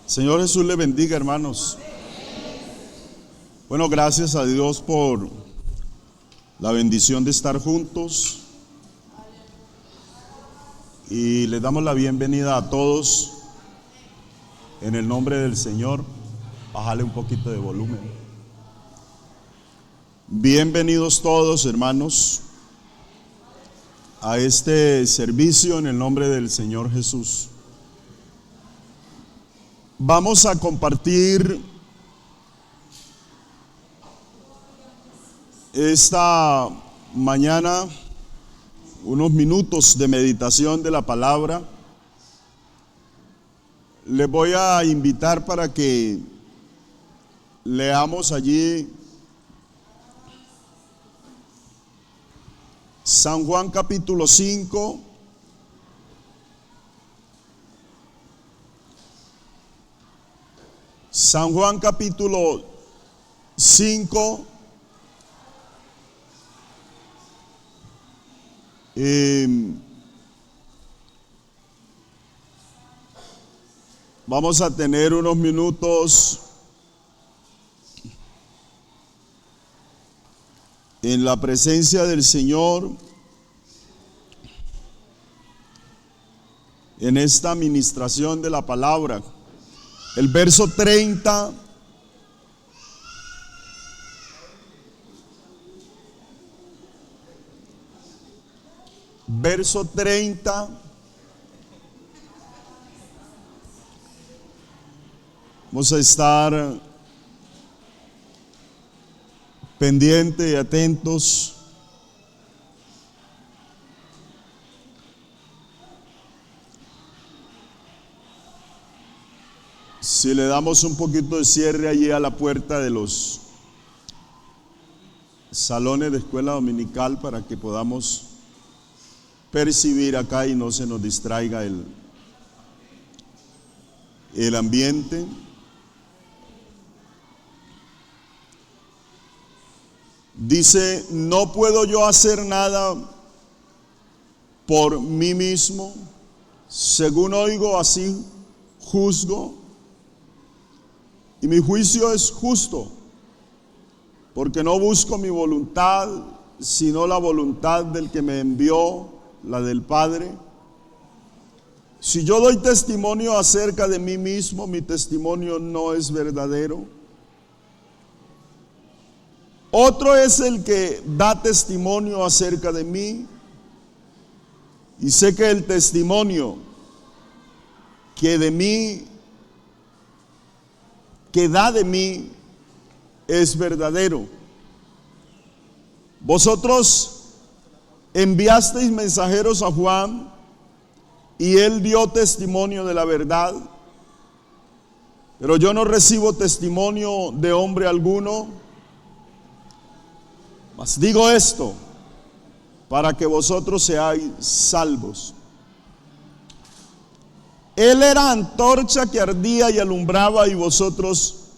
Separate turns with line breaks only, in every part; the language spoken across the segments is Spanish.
Señor Jesús le bendiga, hermanos. Bueno, gracias a Dios por la bendición de estar juntos. Y les damos la bienvenida a todos en el nombre del Señor. Bájale un poquito de volumen. Bienvenidos todos, hermanos, a este servicio en el nombre del Señor Jesús. Vamos a compartir esta mañana unos minutos de meditación de la palabra. Les voy a invitar para que leamos allí San Juan capítulo 5. San Juan capítulo 5. Vamos a tener unos minutos en la presencia del Señor en esta administración de la palabra. El verso 30 vamos a estar pendientes y atentos. Si le damos un poquito de cierre allí a la puerta de los salones de escuela dominical para que podamos percibir acá y no se nos distraiga el ambiente. Dice: no puedo yo hacer nada por mí mismo, según oigo así juzgo, y mi juicio es justo, porque no busco mi voluntad, sino la voluntad del que me envió, la del Padre. Si yo doy testimonio acerca de mí mismo, mi testimonio no es verdadero. Otro es el que da testimonio acerca de mí, y sé que el testimonio que da de mí es verdadero. Vosotros enviasteis mensajeros a Juan, y él dio testimonio de la verdad, pero yo no recibo testimonio de hombre alguno, mas digo esto para que vosotros seáis salvos. Él era antorcha que ardía y alumbraba, y vosotros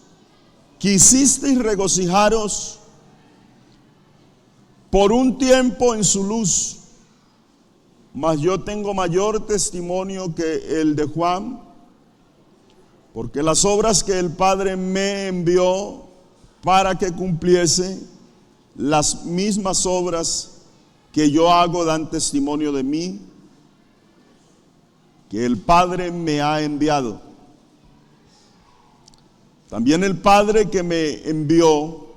quisisteis regocijaros por un tiempo en su luz. Mas yo tengo mayor testimonio que el de Juan, porque las obras que el Padre me envió para que cumpliese, las mismas obras que yo hago dan testimonio de mí, que el Padre me ha enviado. También el Padre que me envió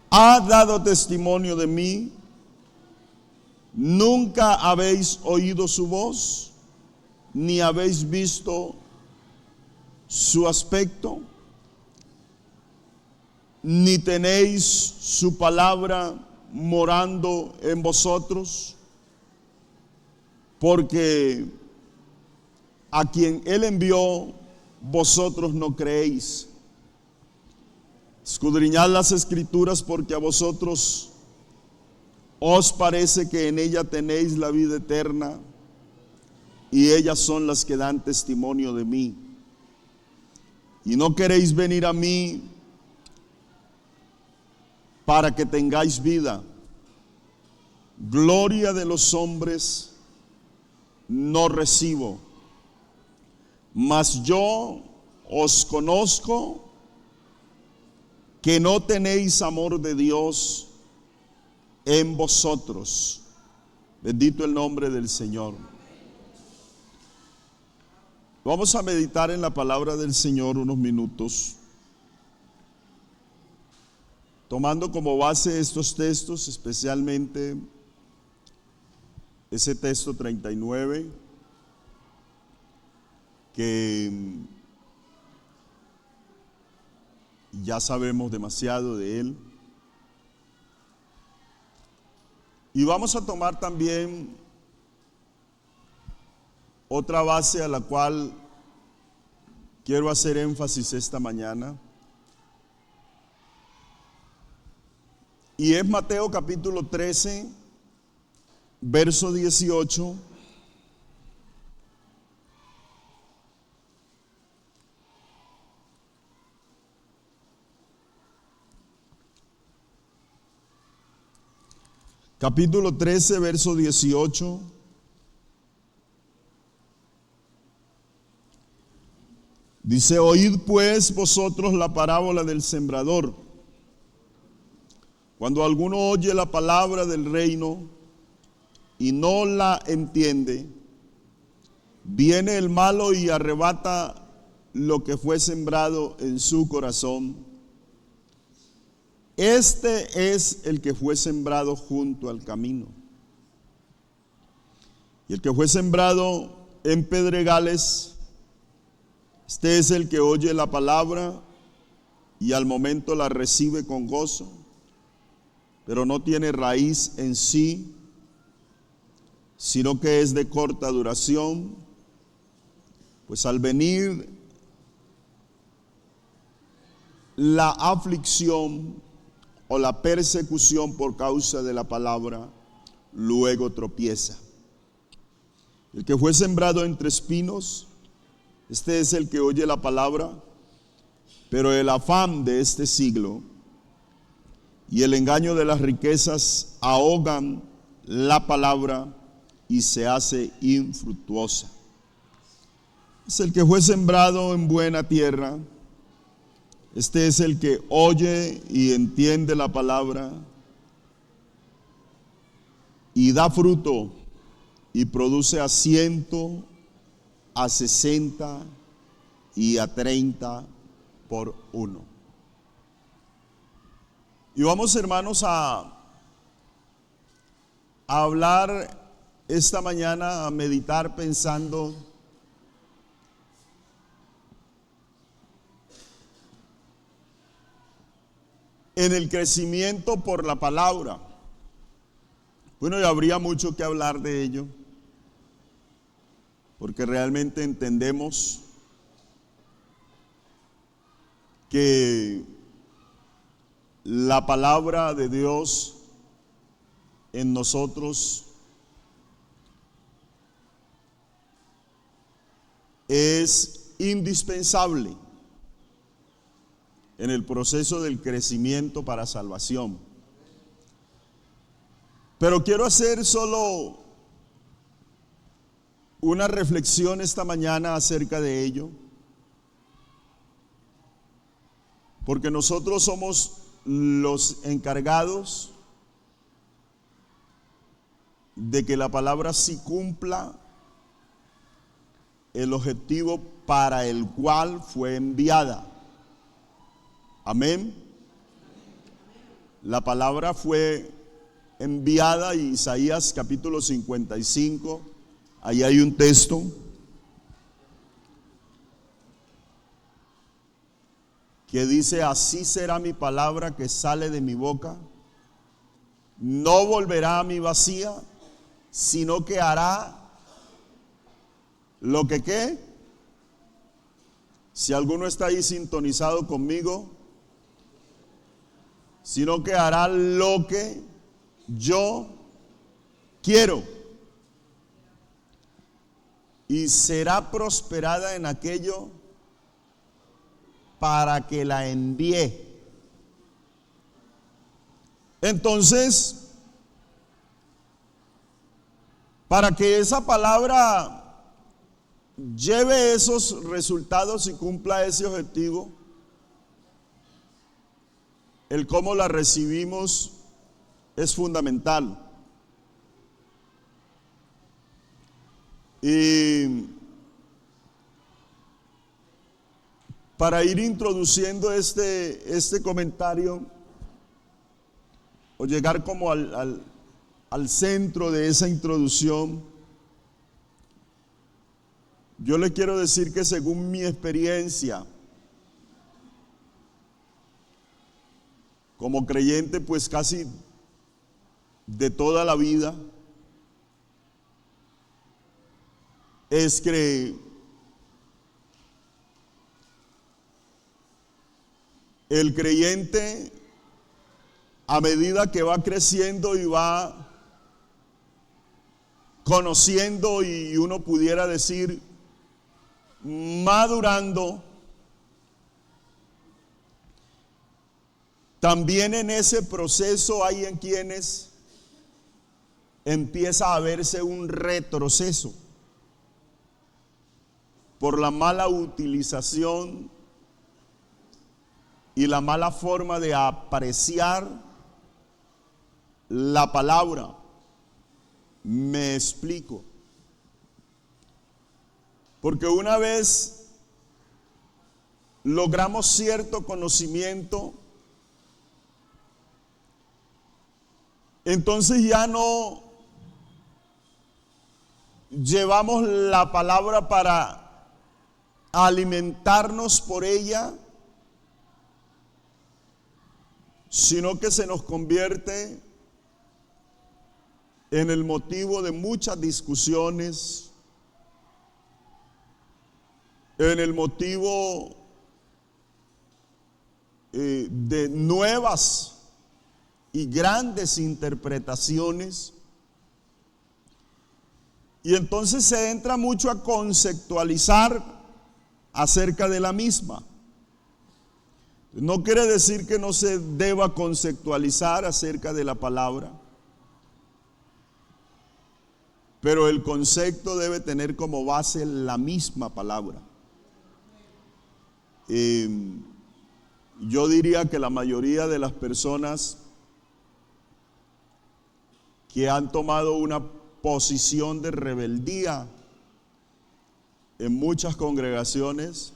ha dado testimonio de mí. Nunca habéis oído su voz, ni habéis visto su aspecto, ni tenéis su palabra morando en vosotros, porque a quien él envió, vosotros no creéis. Escudriñad las Escrituras, porque a vosotros os parece que en ella tenéis la vida eterna, y ellas son las que dan testimonio de mí. Y no queréis venir a mí para que tengáis vida. Gloria de los hombres no recibo, Mas yo os conozco que no tenéis amor de Dios en vosotros. Bendito el nombre del Señor. Vamos a meditar en la palabra del Señor unos minutos, tomando como base estos textos, especialmente ese texto 39, que ya sabemos demasiado de él. Y vamos a tomar también otra base a la cual quiero hacer énfasis esta mañana. Y es Mateo capítulo 13, verso 18. Capítulo 13, verso 18. Dice: oíd pues vosotros la parábola del sembrador. Cuando alguno oye la palabra del reino y no la entiende, viene el malo y arrebata lo que fue sembrado en su corazón. Este es el que fue sembrado junto al camino. Y el que fue sembrado en pedregales, este es el que oye la palabra y al momento la recibe con gozo, pero no tiene raíz en sí, sino que es de corta duración, pues al venir la aflicción o la persecución por causa de la palabra, luego tropieza. El que fue sembrado entre espinos, este es el que oye la palabra, pero el afán de este siglo y el engaño de las riquezas ahogan la palabra y se hace infructuosa. Es el que fue sembrado en buena tierra. Este es el que oye y entiende la palabra y da fruto y produce a 100, a 60 y a 30 por uno. Y vamos, hermanos, a hablar esta mañana, a meditar pensando en el crecimiento por la palabra. Bueno, y habría mucho que hablar de ello, porque realmente entendemos que la palabra de Dios en nosotros es indispensable en el proceso del crecimiento para salvación. Pero quiero hacer solo una reflexión esta mañana acerca de ello, porque nosotros somos los encargados de que la palabra sí cumpla el objetivo para el cual fue enviada. Amén. La palabra fue enviada, y Isaías capítulo 55, ahí hay un texto que dice: así será mi palabra que sale de mi boca, no volverá a mí vacía, sino que hará lo que ¿qué? Si alguno está ahí sintonizado conmigo, sino que hará lo que yo quiero, y será prosperada en aquello para que la envíe. Entonces, para que esa palabra lleve esos resultados y cumpla ese objetivo, el cómo la recibimos es fundamental. Y para ir introduciendo este comentario, o llegar como al centro de esa introducción, yo le quiero decir que según mi experiencia como creyente, pues casi de toda la vida, es que el creyente, a medida que va creciendo y va conociendo, y uno pudiera decir madurando, también en ese proceso hay en quienes empieza a verse un retroceso por la mala utilización y la mala forma de apreciar la palabra. Me explico. Porque una vez logramos cierto conocimiento, entonces ya no llevamos la palabra para alimentarnos por ella, sino que se nos convierte en el motivo de muchas discusiones, en el motivo de nuevas y grandes interpretaciones. Y entonces se entra mucho a conceptualizar acerca de la misma. No quiere decir que no se deba conceptualizar acerca de la palabra, pero el concepto debe tener como base la misma palabra. Yo diría que la mayoría de las personas que han tomado una posición de rebeldía en muchas congregaciones,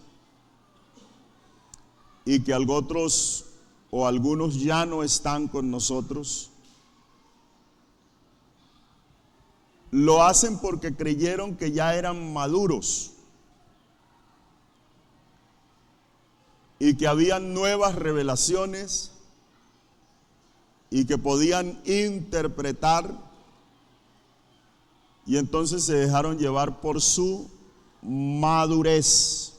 y que otros o algunos ya no están con nosotros, lo hacen porque creyeron que ya eran maduros y que habían nuevas revelaciones y que podían interpretar, y entonces se dejaron llevar por su madurez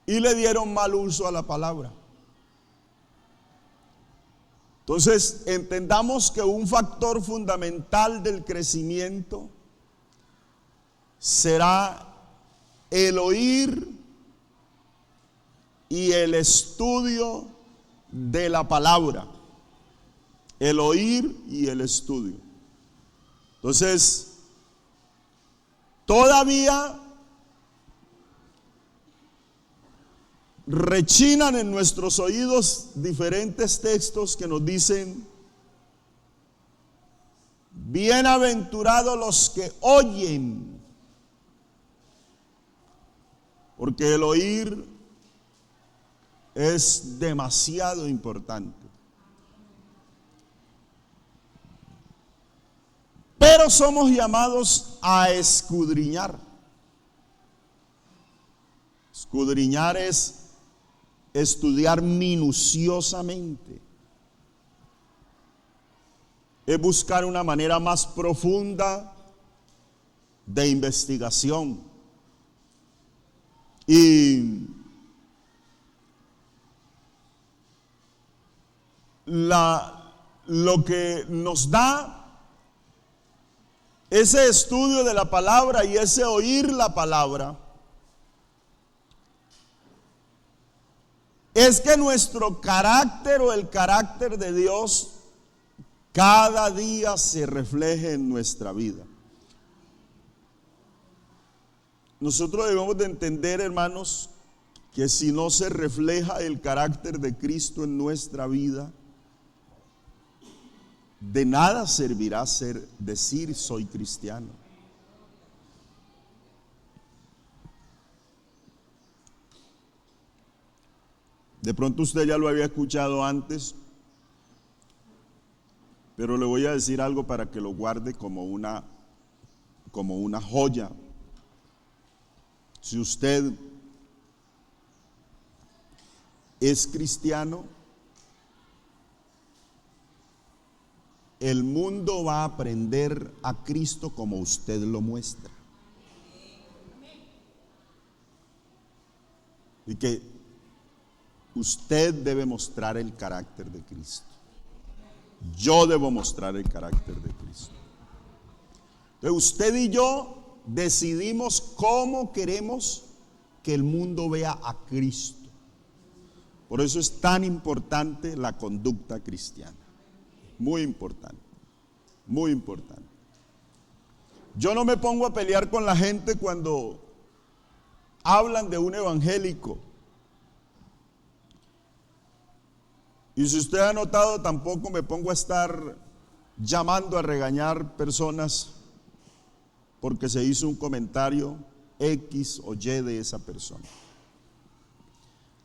y le dieron mal uso a la palabra. Entonces, entendamos que un factor fundamental del crecimiento será el oír y el estudio de la palabra. El oír y el estudio. Entonces, todavía rechinan en nuestros oídos diferentes textos que nos dicen: bienaventurados los que oyen, porque el oír es demasiado importante. Pero somos llamados a escudriñar. Escudriñar es estudiar minuciosamente, es buscar una manera más profunda de investigación. Y lo que nos da ese estudio de la palabra y ese oír la palabra es que nuestro carácter o el carácter de Dios cada día se refleje en nuestra vida. nosotros debemos de entender, hermanos, que si no se refleja el carácter de Cristo en nuestra vida, de nada servirá decir soy cristiano. De pronto usted ya lo había escuchado antes, pero le voy a decir algo para que lo guarde como una joya. Si usted es cristiano, el mundo va a aprender a Cristo como usted lo muestra. Y que usted debe mostrar el carácter de Cristo. Yo debo mostrar el carácter de Cristo. Entonces usted y yo decidimos cómo queremos que el mundo vea a Cristo. Por eso es tan importante la conducta cristiana. Muy importante, muy importante. Yo no me pongo a pelear con la gente cuando hablan de un evangélico. Y si usted ha notado, tampoco me pongo a estar llamando a regañar personas porque se hizo un comentario X o Y de esa persona.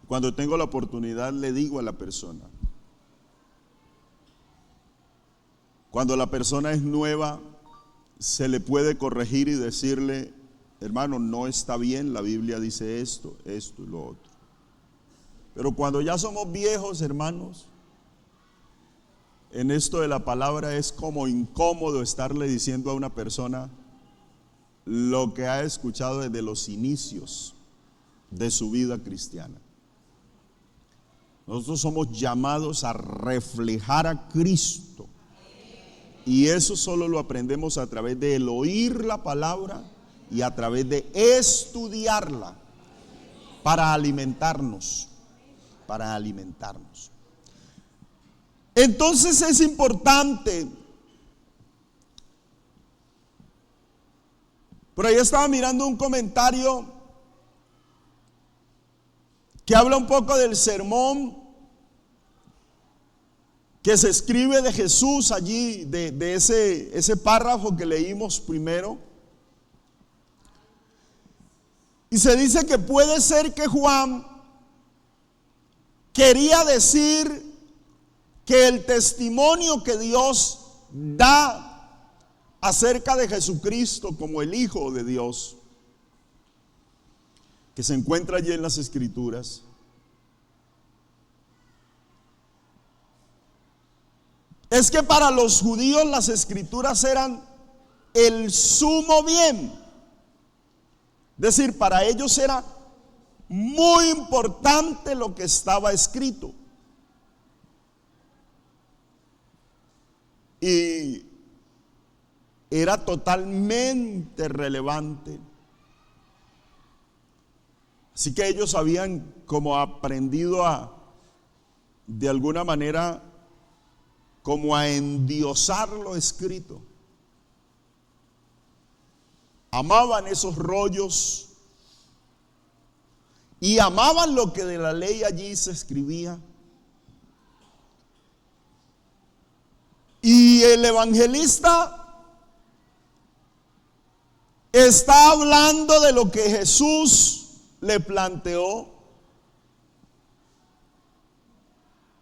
Cuando tengo la oportunidad le digo a la persona, cuando la persona es nueva, se le puede corregir y decirle, hermano, no está bien, la Biblia dice esto, esto y lo otro. Pero cuando ya somos viejos, hermanos, en esto de la palabra es como incómodo estarle diciendo a una persona lo que ha escuchado desde los inicios de su vida cristiana. Nosotros somos llamados a reflejar a Cristo. Y eso solo lo aprendemos a través de el oír la palabra y a través de estudiarla para alimentarnos. Para alimentarnos. Entonces es importante. Por ahí estaba mirando un comentario que habla un poco del sermón que se escribe de Jesús allí, de ese párrafo que leímos primero. Y se dice que puede ser que Juan quería decir que el testimonio que Dios da acerca de Jesucristo como el Hijo de Dios, que se encuentra allí en las Escrituras, es que para los judíos las Escrituras eran el sumo bien. Es decir, para ellos era muy importante lo que estaba escrito. Y era totalmente relevante. Así que ellos habían como aprendido de alguna manera, como a endiosar lo escrito. Amaban esos rollos y amaban lo que de la ley allí se escribía. Y el evangelista está hablando de lo que Jesús le planteó.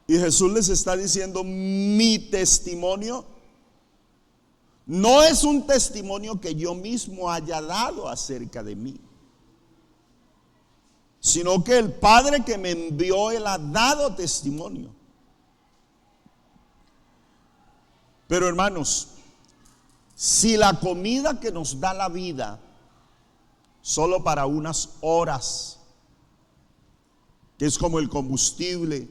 Y Jesús les está diciendo, mi testimonio no es un testimonio que yo mismo haya dado acerca de mí, sino que el Padre que me envió, Él ha dado testimonio. Pero hermanos, si la comida que nos da la vida solo para unas horas, que es como el combustible,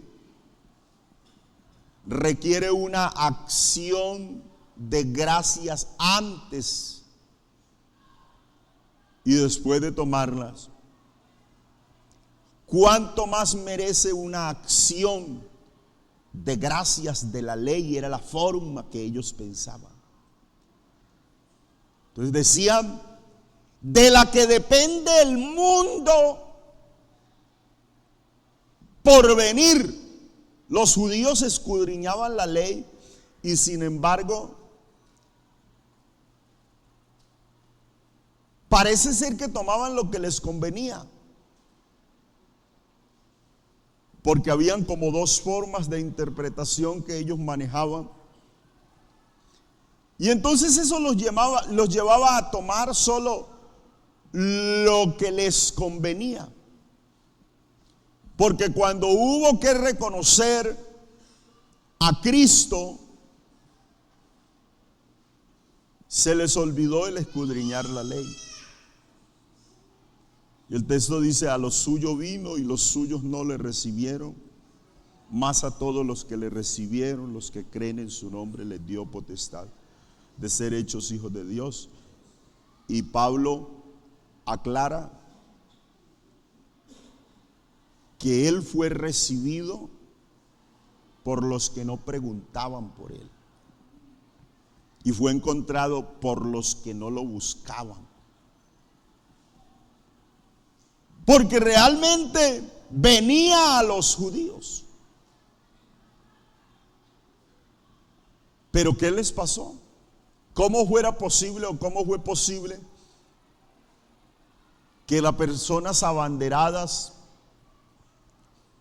requiere una acción de gracias antes y después de tomarlas, ¿cuánto más merece una acción de gracias de la ley? Era la forma que ellos pensaban. Entonces decían, de la que depende el mundo por venir. Los judíos escudriñaban la ley y sin embargo parece ser que tomaban lo que les convenía, porque habían como dos formas de interpretación que ellos manejaban. Y entonces eso los llevaba a tomar solo lo que les convenía. Porque cuando hubo que reconocer a Cristo, se les olvidó el escudriñar la ley. Y el texto dice: a los suyos vino y los suyos no le recibieron, mas a todos los que le recibieron, los que creen en su nombre, les dio potestad de ser hechos hijos de Dios. Y Pablo aclara que él fue recibido por los que no preguntaban por él, y fue encontrado por los que no lo buscaban, porque realmente venía a los judíos. Pero ¿qué les pasó? ¿Cómo fuera posible o cómo fue posible que las personas abanderadas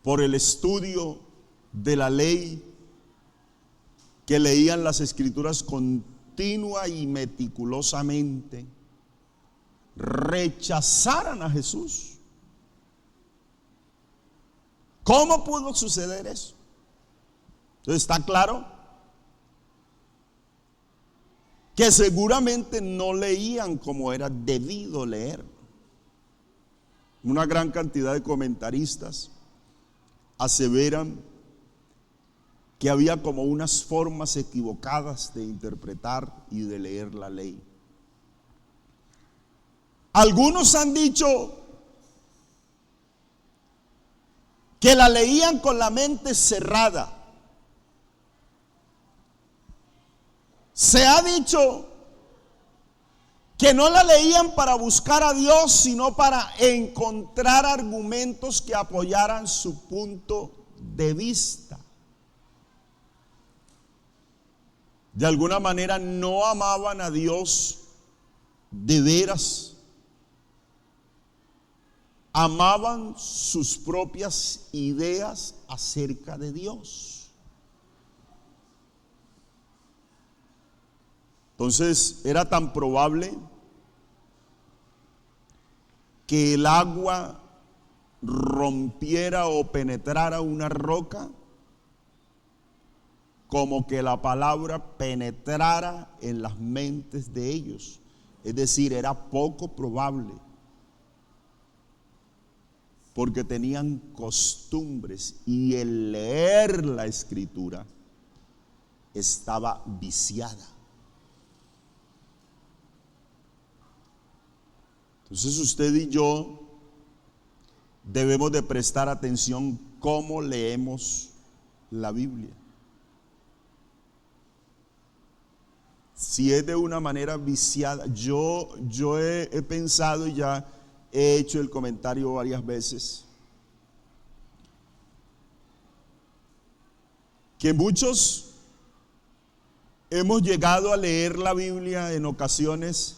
por el estudio de la ley, que leían las escrituras continua y meticulosamente, rechazaran a Jesús? ¿Cómo pudo suceder eso? Entonces está claro que seguramente no leían como era debido leer. Una gran cantidad de comentaristas aseveran que había como unas formas equivocadas de interpretar y de leer la ley. Algunos han dicho que la leían con la mente cerrada. Se ha dicho que no la leían para buscar a Dios, sino para encontrar argumentos que apoyaran su punto de vista. De alguna manera no amaban a Dios de veras. Amaban sus propias ideas acerca de Dios. Entonces era tan probable que el agua rompiera o penetrara una roca, como que la palabra penetrara en las mentes de ellos. Es decir, era poco probable, porque tenían costumbres y el leer la escritura estaba viciada. Entonces usted y yo debemos de prestar atención cómo leemos la Biblia. Si es de una manera viciada, yo he pensado y ya he hecho el comentario varias veces, que muchos hemos llegado a leer la Biblia en ocasiones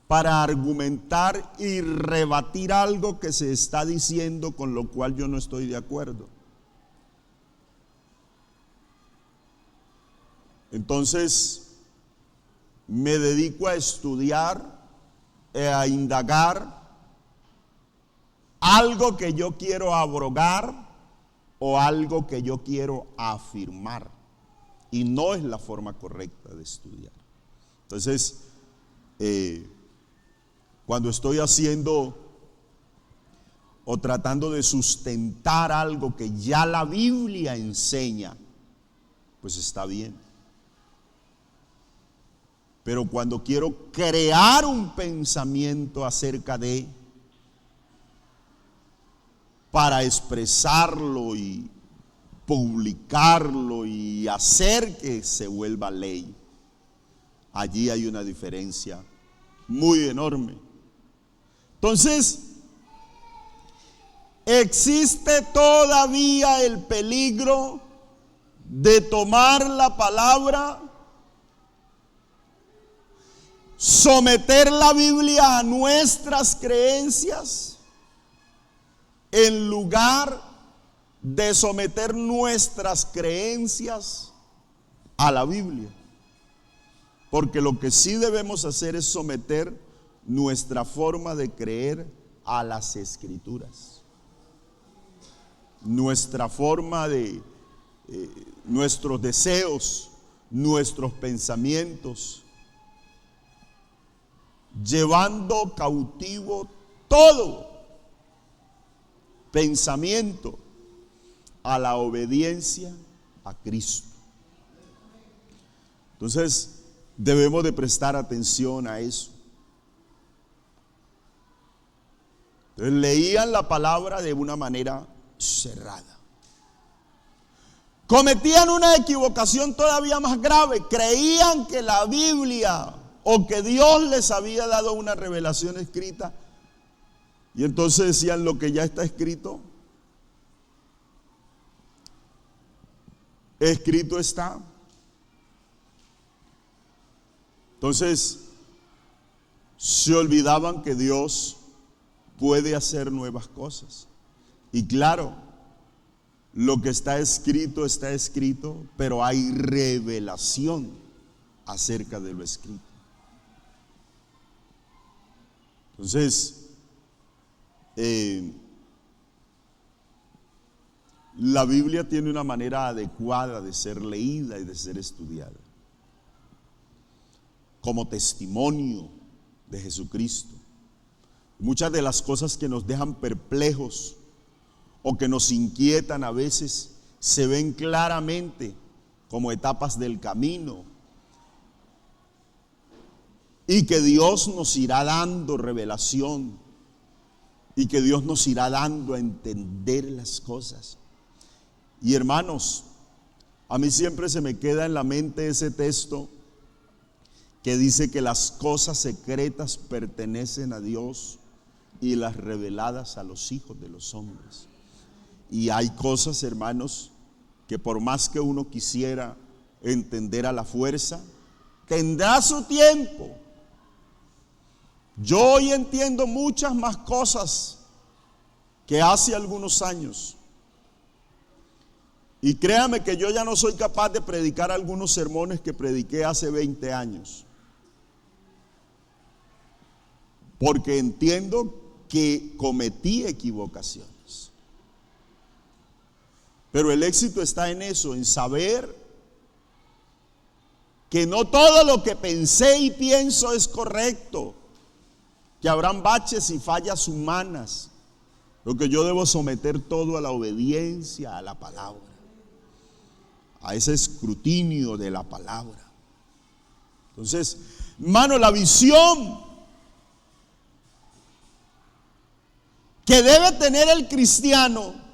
para argumentar y rebatir algo que se está diciendo, con lo cual yo no estoy de acuerdo. Entonces me dedico a estudiar, a indagar algo que yo quiero abrogar o algo que yo quiero afirmar, y no es la forma correcta de estudiar. Entonces cuando estoy haciendo o tratando de sustentar algo que ya la Biblia enseña, pues está bien. Pero cuando quiero crear un pensamiento acerca de, para expresarlo y publicarlo y hacer que se vuelva ley, allí hay una diferencia muy enorme. Entonces, existe todavía el peligro de tomar la palabra, someter la Biblia a nuestras creencias, en lugar de someter nuestras creencias a la Biblia. Porque lo que sí debemos hacer es someter nuestra forma de creer a las Escrituras. Nuestra forma de, nuestros deseos, nuestros pensamientos, llevando cautivo todo pensamiento a la obediencia a Cristo. Entonces, debemos de prestar atención a eso. Entonces, leían la palabra de una manera cerrada. Cometían una equivocación todavía más grave. Creían que la Biblia o que Dios les había dado una revelación escrita, y entonces decían: lo que ya está escrito, escrito está. Entonces se olvidaban que Dios puede hacer nuevas cosas. Y claro, lo que está escrito, pero hay revelación acerca de lo escrito. Entonces, la Biblia tiene una manera adecuada de ser leída y de ser estudiada, como testimonio de Jesucristo. Muchas de las cosas que nos dejan perplejos o que nos inquietan a veces se ven claramente como etapas del camino, y que Dios nos irá dando revelación, y que Dios nos irá dando a entender las cosas. Y hermanos, a mí siempre se me queda en la mente ese texto que dice que las cosas secretas pertenecen a Dios y las reveladas a los hijos de los hombres. Y hay cosas, hermanos, que por más que uno quisiera entender a la fuerza, tendrá su tiempo. Yo hoy entiendo muchas más cosas que hace algunos años. Y créame que yo ya no soy capaz de predicar algunos sermones que prediqué hace 20 años. Porque entiendo que cometí equivocaciones. Pero el éxito está en eso, en saber que no todo lo que pensé y pienso es correcto, que habrán baches y fallas humanas, lo que yo debo someter todo a la obediencia a la palabra, a ese escrutinio de la palabra. Entonces, hermano, la visión que debe tener el cristiano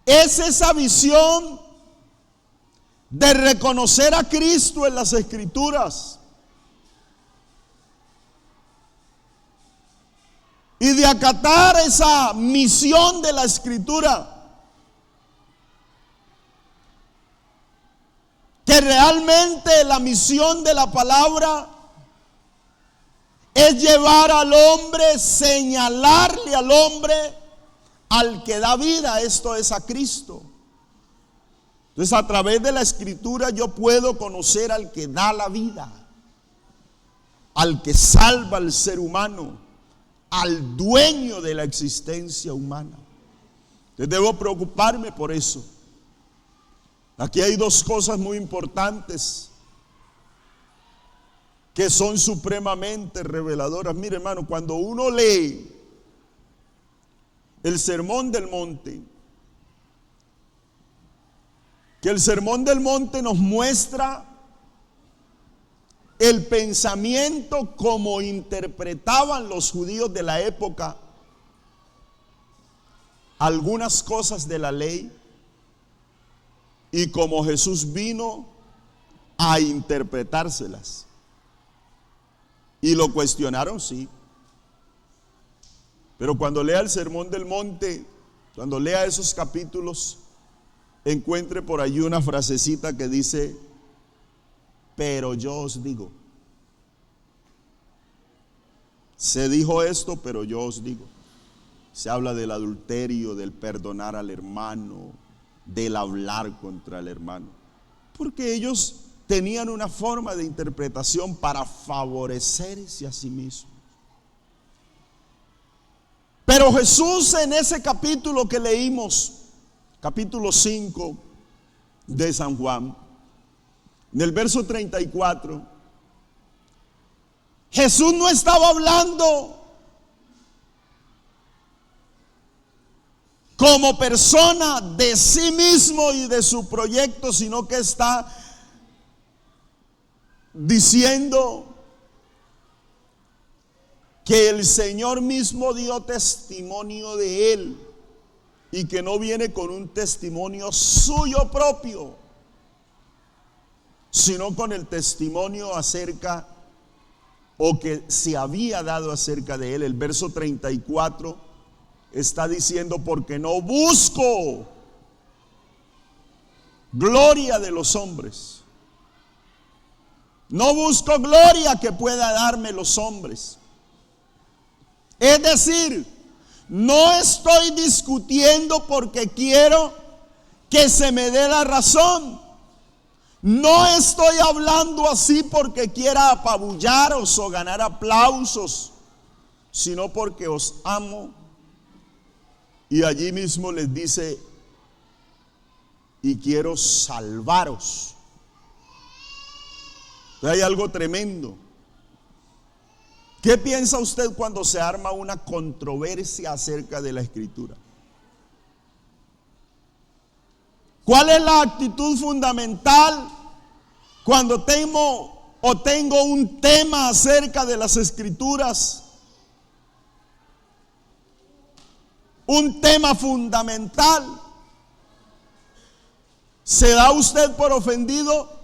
es esa visión de reconocer a Cristo en las Escrituras y de acatar esa misión de la Escritura, que realmente la misión de la palabra es llevar al hombre, señalarle al hombre al que da vida, esto es a Cristo. Entonces, a través de la Escritura yo puedo conocer al que da la vida, al que salva al ser humano, al dueño de la existencia humana. Entonces debo preocuparme por eso. Aquí hay dos cosas muy importantes que son supremamente reveladoras. Mire, hermano, cuando uno lee el Sermón del Monte, que el Sermón del Monte nos muestra el pensamiento como interpretaban los judíos de la época algunas cosas de la ley, y como Jesús vino a interpretárselas Y lo cuestionaron, sí. Pero cuando lea el Sermón del Monte, cuando lea esos capítulos, encuentre por allí una frasecita que dice: pero yo os digo. Se dijo esto, pero yo os digo. Se habla del adulterio, del perdonar al hermano, del hablar contra el hermano. Porque ellos tenían una forma de interpretación para favorecerse a sí mismos. Pero Jesús, en ese capítulo que leímos, capítulo 5 de San Juan, en el verso 34, Jesús no estaba hablando como persona de sí mismo y de su proyecto, sino que está diciendo que el Señor mismo dio testimonio de Él y que no viene con un testimonio suyo propio, sino con el testimonio acerca, o que se había dado acerca de Él. El verso 34 está diciendo: porque no busco gloria de los hombres, no busco gloria que pueda darme los hombres. Es decir, no estoy discutiendo porque quiero que se me dé la razón. No estoy hablando así porque quiera apabullaros o ganar aplausos, sino porque os amo. Y allí mismo les dice: y quiero salvaros. Hay algo tremendo. ¿Qué piensa usted cuando se arma una controversia acerca de la Escritura? ¿Cuál es la actitud fundamental cuando tengo un tema acerca de las Escrituras? Un tema fundamental. ¿Se da usted por ofendido?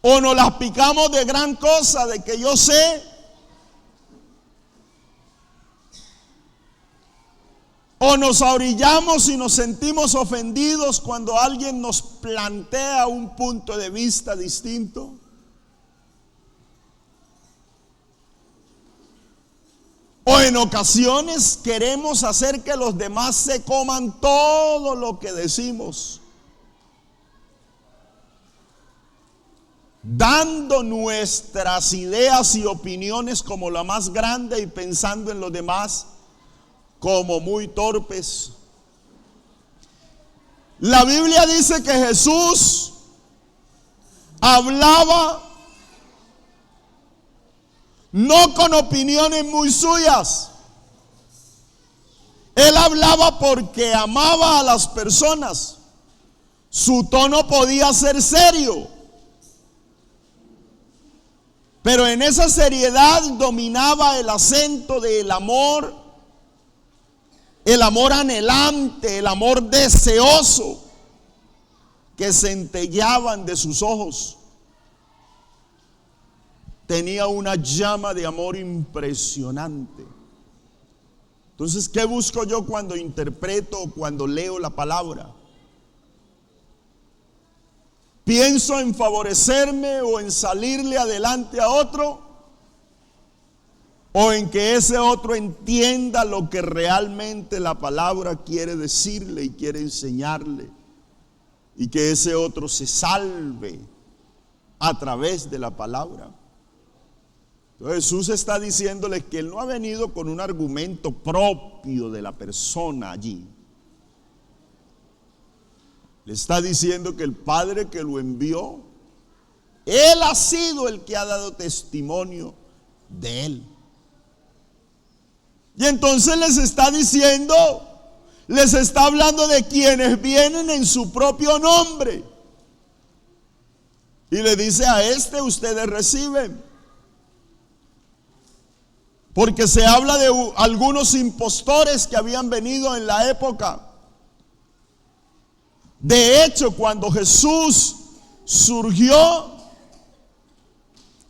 ¿O nos las picamos de gran cosa, de que yo sé? ¿O nos ahorillamos y nos sentimos ofendidos cuando alguien nos plantea un punto de vista distinto? ¿O en ocasiones queremos hacer que los demás se coman todo lo que decimos, dando nuestras ideas y opiniones como la más grande y pensando en los demás como muy torpes? La Biblia dice que Jesús hablaba no con opiniones muy suyas. Él hablaba porque amaba a las personas. Su tono podía ser serio, pero en esa seriedad dominaba el acento del amor, el amor anhelante, el amor deseoso que centellaban de sus ojos. Tenía una llama de amor impresionante. Entonces, ¿qué busco yo cuando interpreto o cuando leo la palabra? ¿Pienso en favorecerme o en salirle adelante a otro? ¿O en que ese otro entienda lo que realmente la palabra quiere decirle y quiere enseñarle? Y que ese otro se salve a través de la palabra. Entonces Jesús está diciéndole que Él no ha venido con un argumento propio de la persona allí. Le está diciendo que el Padre que lo envió, Él ha sido el que ha dado testimonio de Él. Y entonces les está diciendo, les está hablando de quienes vienen en su propio nombre. Y le dice: a este ustedes reciben. Porque se habla de algunos impostores que habían venido en la época. De hecho, cuando Jesús surgió,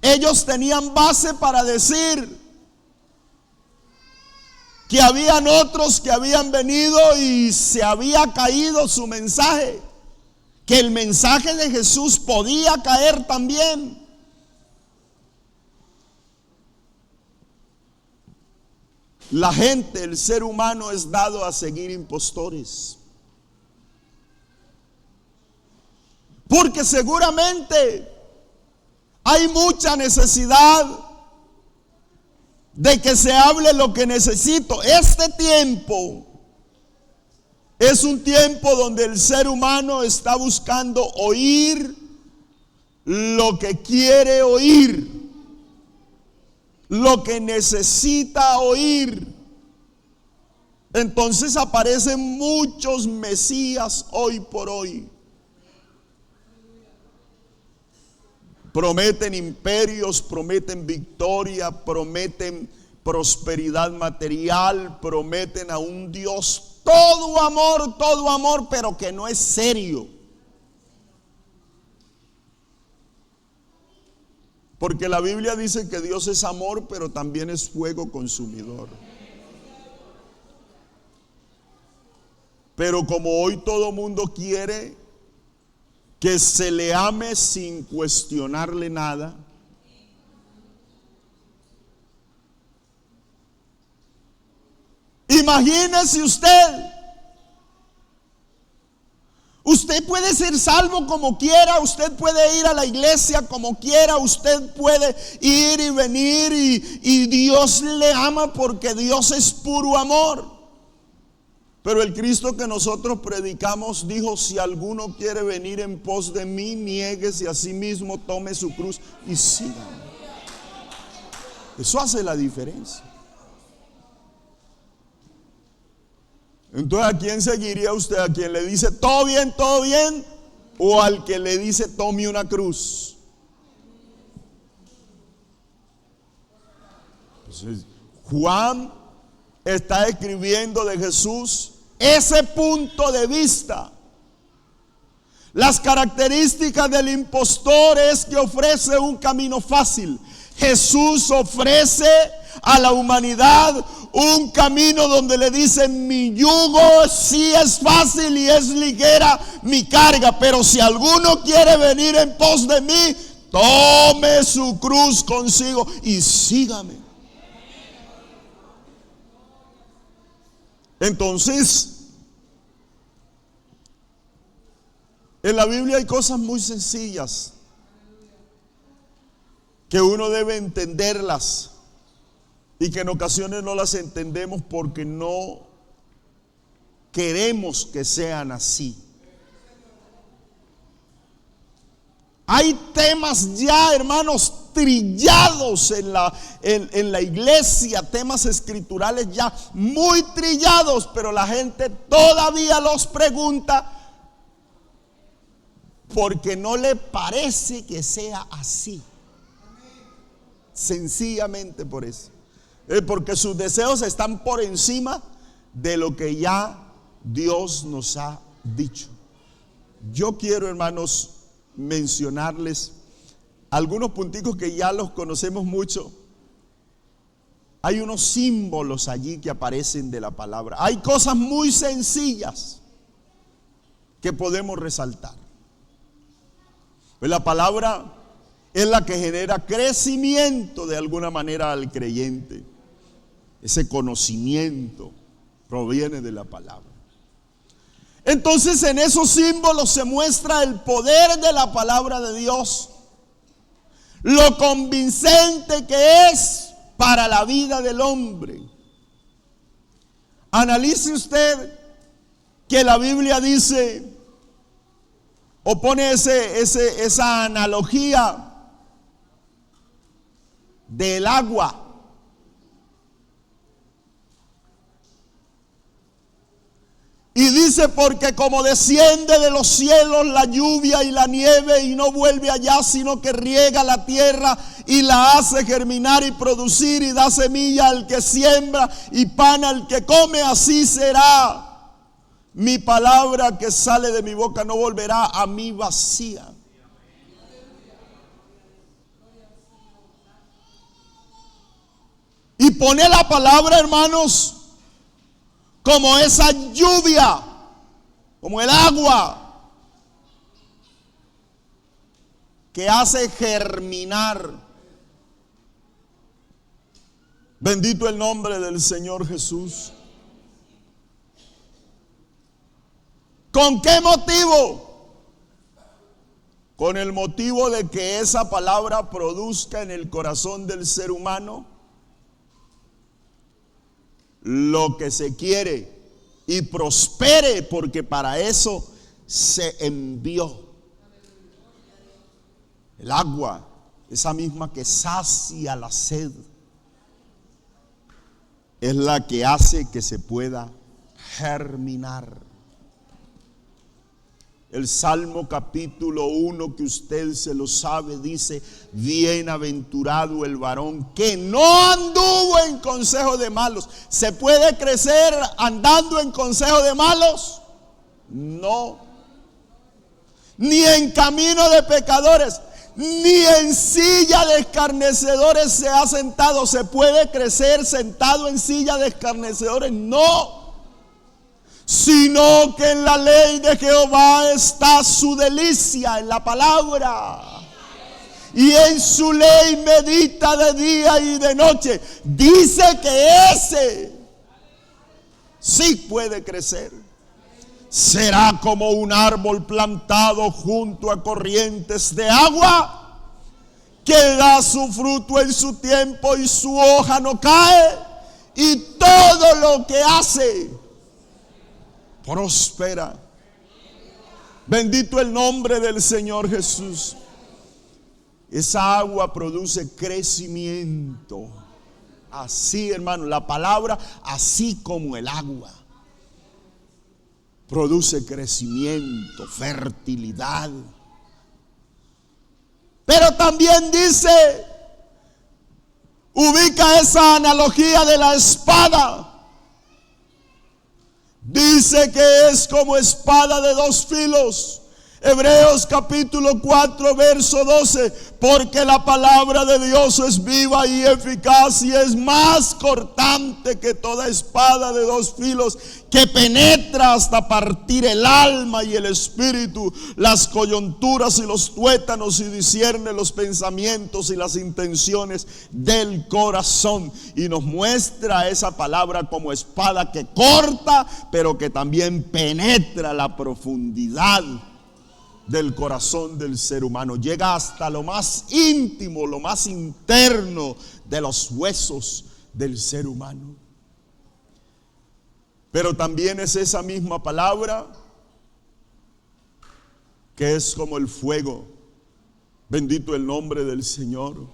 ellos tenían base para decir que habían otros que habían venido y se había caído su mensaje, que el mensaje de Jesús podía caer también. La gente, el ser humano es dado a seguir impostores. Porque seguramente hay mucha necesidad de que se hable lo que necesito. Este tiempo es un tiempo donde el ser humano está buscando oír lo que quiere oír, lo que necesita oír. Entonces aparecen muchos mesías hoy por hoy. Prometen imperios, prometen victoria, prometen prosperidad material, prometen a un Dios todo amor, pero que no es serio. Porque la Biblia dice que Dios es amor, pero también es fuego consumidor. Pero como hoy todo mundo quiere que se le ame sin cuestionarle nada, imagínese usted puede ser salvo como quiera, usted puede ir a la iglesia como quiera, usted puede ir y venir y Dios le ama porque Dios es puro amor. Pero el Cristo que nosotros predicamos dijo: si alguno quiere venir en pos de mí, niéguese a sí mismo, tome su cruz y sígame. Eso hace la diferencia. Entonces, ¿a quién seguiría usted? ¿A quien le dice todo bien, o al que le dice tome una cruz? Entonces, Juan está escribiendo de Jesús ese punto de vista. Las características del impostor es que ofrece un camino fácil. Jesús ofrece a la humanidad un camino donde le dicen: mi yugo sí es fácil y es ligera mi carga, pero si alguno quiere venir en pos de mí, tome su cruz consigo y sígame. Entonces, en la Biblia hay cosas muy sencillas que uno debe entenderlas y que en ocasiones no las entendemos porque no queremos que sean así. Hay temas ya, hermanos, trillados en la iglesia, temas escriturales ya muy trillados, pero la gente todavía los pregunta porque no le parece que sea así. Sencillamente por eso. Porque sus deseos están por encima de lo que ya Dios nos ha dicho. Yo quiero, hermanos, mencionarles algunos punticos que ya los conocemos mucho. Hay unos símbolos allí que aparecen de la palabra. Hay cosas muy sencillas que podemos resaltar. Pues la palabra es la que genera crecimiento de alguna manera al creyente. Ese conocimiento proviene de la palabra. Entonces, en esos símbolos se muestra el poder de la palabra de Dios, lo convincente que es para la vida del hombre. Analice usted que la Biblia dice, o pone esa analogía del agua. Y dice: porque como desciende de los cielos la lluvia y la nieve y no vuelve allá, sino que riega la tierra y la hace germinar y producir y da semilla al que siembra y pan al que come, así será mi palabra que sale de mi boca, no volverá a mí vacía. pone la palabra, hermanos, como esa lluvia, como el agua que hace germinar. Bendito el nombre del Señor Jesús. ¿Con qué motivo? Con el motivo de que esa palabra produzca en el corazón del ser humano lo que se quiere y prospere, porque para eso se envió. El agua, esa misma que sacia la sed, es la que hace que se pueda germinar. El Salmo capítulo 1, que usted se lo sabe, dice: bienaventurado el varón que no anduvo en consejo de malos. ¿Se puede crecer andando en consejo de malos? No. Ni en camino de pecadores, ni en silla de escarnecedores se ha sentado. ¿Se puede crecer sentado en silla de escarnecedores? No. Sino que en la ley de Jehová está su delicia, en la palabra, y en su ley medita de día y de noche. Dice que ese sí puede crecer. Será como un árbol plantado junto a corrientes de agua, que da su fruto en su tiempo y su hoja no cae, y todo lo que hace prospera. Bendito el nombre del Señor Jesús. Esa agua produce crecimiento. Así, hermano, la palabra, así como el agua, produce crecimiento, fertilidad. Pero también dice, ubica esa analogía de la espada. Dice que es como espada de dos filos. Hebreos capítulo 4 verso 12. Porque la palabra de Dios es viva y eficaz, y es más cortante que toda espada de dos filos, que penetra hasta partir el alma y el espíritu, las coyunturas y los tuétanos, y discierne los pensamientos y las intenciones del corazón. Y nos muestra esa palabra como espada que corta, pero que también penetra la profundidad del corazón del ser humano. Llega hasta lo más íntimo, lo más interno de los huesos del ser humano. Pero también es esa misma palabra que es como el fuego. Bendito el nombre del Señor.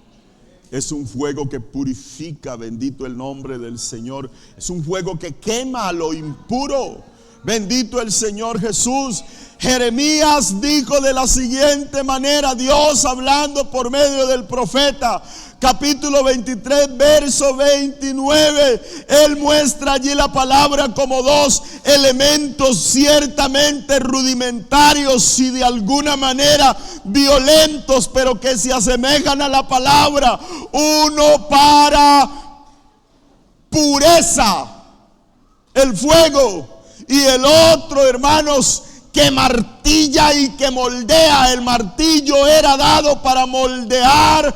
Es un fuego que purifica, bendito el nombre del Señor. Es un fuego que quema lo impuro. Bendito el Señor Jesús. Jeremías dijo de la siguiente manera, Dios hablando por medio del profeta, capítulo 23, verso 29. Él muestra allí la palabra como dos elementos ciertamente rudimentarios y de alguna manera violentos, pero que se asemejan a la palabra. Uno para pureza, el fuego, y el otro, hermanos, que martilla y que moldea. El martillo era dado para moldear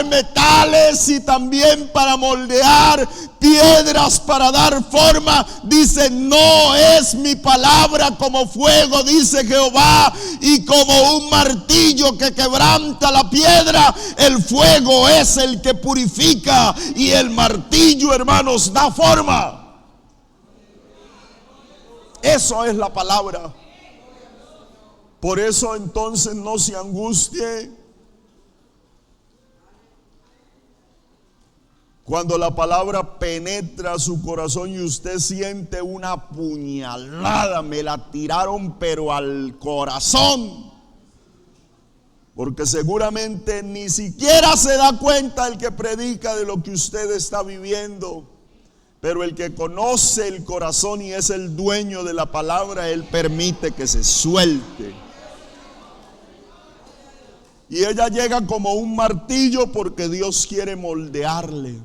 metales, y también para moldear piedras, para dar forma. Dice: no es mi palabra como fuego, dice Jehová, y como un martillo que quebranta la piedra. El fuego es el que purifica, y el martillo, hermanos, da forma. Eso es la palabra. Por eso entonces no se angustie cuando la palabra penetra su corazón y usted siente una puñalada. Me la tiraron pero al corazón. Porque seguramente ni siquiera se da cuenta el que predica de lo que usted está viviendo. Pero el que conoce el corazón y es el dueño de la palabra, Él permite que se suelte. Y ella llega como un martillo porque Dios quiere moldearle.